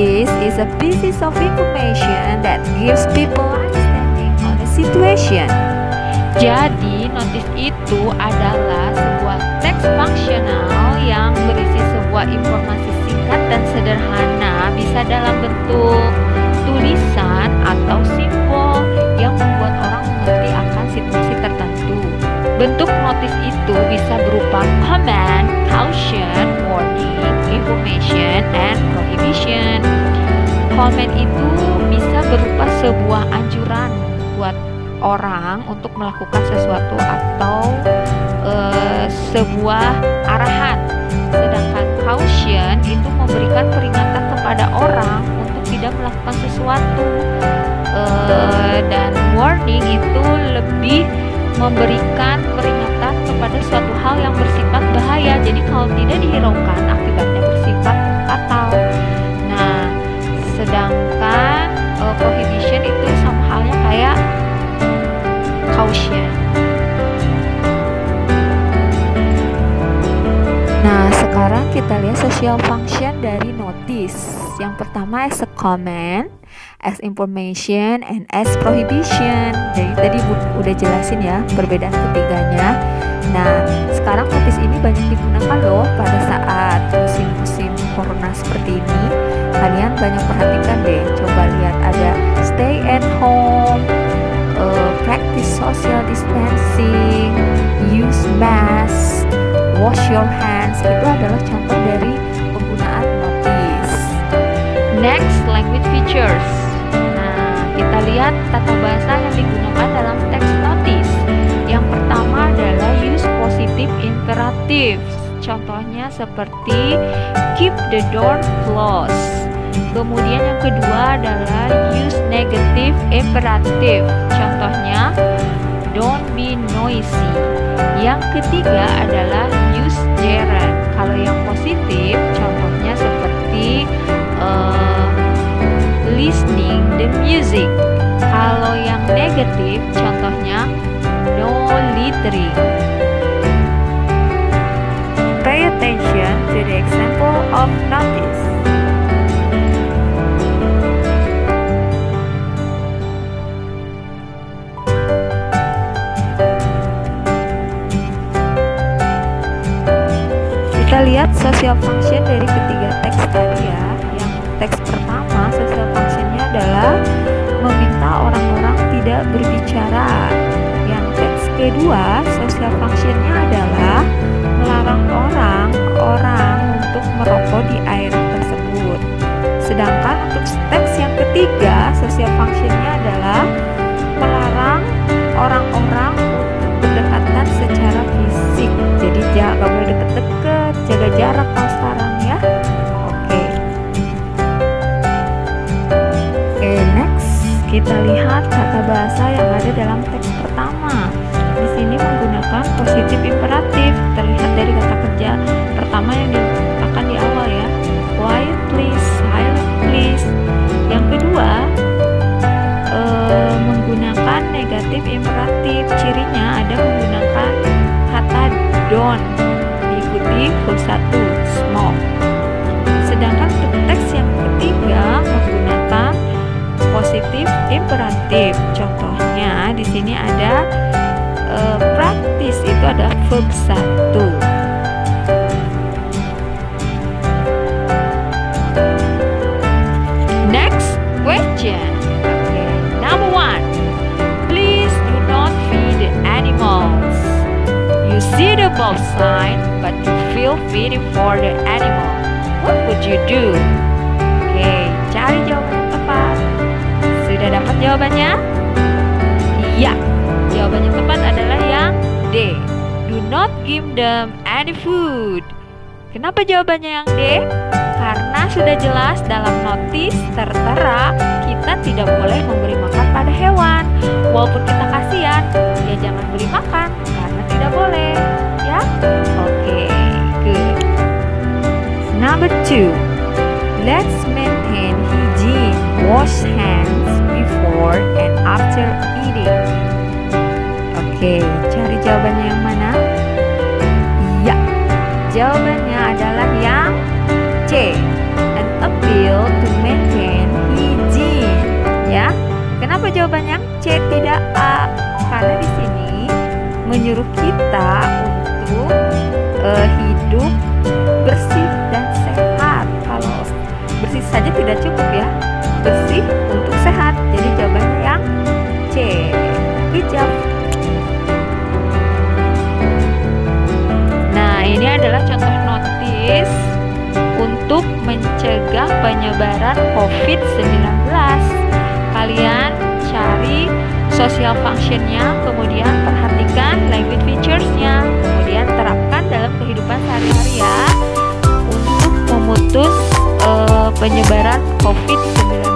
Notice is a piece of information that gives people understanding on a situation. Jadi, notice itu adalah sebuah teks fungsional yang berisi sebuah informasi singkat dan sederhana, bisa dalam bentuk tulisan atau simbol yang membuat orang mengerti akan situasi tertentu. Bentuk notice itu bisa berupa command, caution, warning, information, and prohibition. Comment itu bisa berupa sebuah anjuran buat orang untuk melakukan sesuatu atau sebuah arahan. Sedangkan caution itu memberikan peringatan kepada orang untuk tidak melakukan sesuatu. Dan warning itu lebih memberikan peringatan kepada suatu hal yang bersifat bahaya. Jadi kalau tidak dihiraukan, akibatnya bersifat fatal. Nah, sedangkan prohibition itu sama halnya kayak caution. Nah, sekarang kita lihat social function dari notice. Yang pertama as a comment, as information, and as prohibition. Jadi tadi udah jelasin ya perbedaan ketiganya. Nah, sekarang notice ini banyak digunakan loh pada saat musim-musim corona seperti ini. Kalian banyak perhatikan deh. Coba lihat ada stay at home, practice social distancing, use mask, wash your hands. Itu adalah contoh dari penggunaan notice. Next, language features. Nah, kita lihat tata bahasa yang digunakan dalam teks notice. Yang pertama adalah use positive imperatives. Contohnya seperti keep the door closed. Kemudian yang kedua adalah use negative imperative. Contohnya don't be noisy. Yang ketiga adalah use gerund. Kalau yang positif contohnya seperti listening the music. Kalau yang negatif contohnya no littering. Pay attention to the example of notice. Kita lihat social function dari ketiga teks tadi ya. Yang teks pertama social functionnya adalah meminta orang-orang tidak berbicara. Yang teks kedua social functionnya adalah melarang orang untuk merokok di area tersebut. Sedangkan untuk teks yang ketiga social functionnya adalah melarang orang-orang untuk berdekatan secara fisik. Jadi gak boleh deket-deket, jaga jarak kalau sekarang ya. Oke, next kita lihat kata bahasa yang ada dalam teks pertama. Di sini menggunakan positive imperatif. Terlihat dari kata kerja pertama yang diletakkan di awal ya. Quiet please, silent please. Yang kedua menggunakan negatif imperatif. Cirinya ada menggunakan kata don't diikuti full satu smoke. Sedangkan untuk teks yang ketiga menggunakan positif imperatif. Contohnya di sini ada practice, itu ada verb 1. Next question. Okay, number 1. Please do not feed animals. You see the bulb sign, but you feel pity for the animal. What would you do? Oke, cari jawaban yang tepat. Sudah dapat jawabannya? Iya, jawaban yang tepat adalah yang D. Do not give them any food. Kenapa jawabannya yang D? Karena sudah jelas dalam notis tertera kita tidak boleh memberi makan pada hewan. Walaupun kita kasihan, ya jangan beri makan karena tidak boleh, ya. Oke, good. Number 2. Let's maintain hygiene. Wash hands before and after eating. Oke, cari jawabannya yang mana? Ya, jawabannya adalah yang C. An appeal to maintain Kenapa jawaban yang C tidak A? Karena di sini menyuruh kita untuk hidup bersih dan sehat. Kalau bersih saja tidak cukup ya, bersih untuk sehat. Jadi jawabannya yang C. Good job. Nah, ini adalah contoh notis untuk mencegah penyebaran COVID-19. Kalian cari social functionnya, kemudian perhatikan language features-nya, kemudian terapkan dalam kehidupan sehari-hari ya, untuk memutus penyebaran COVID-19.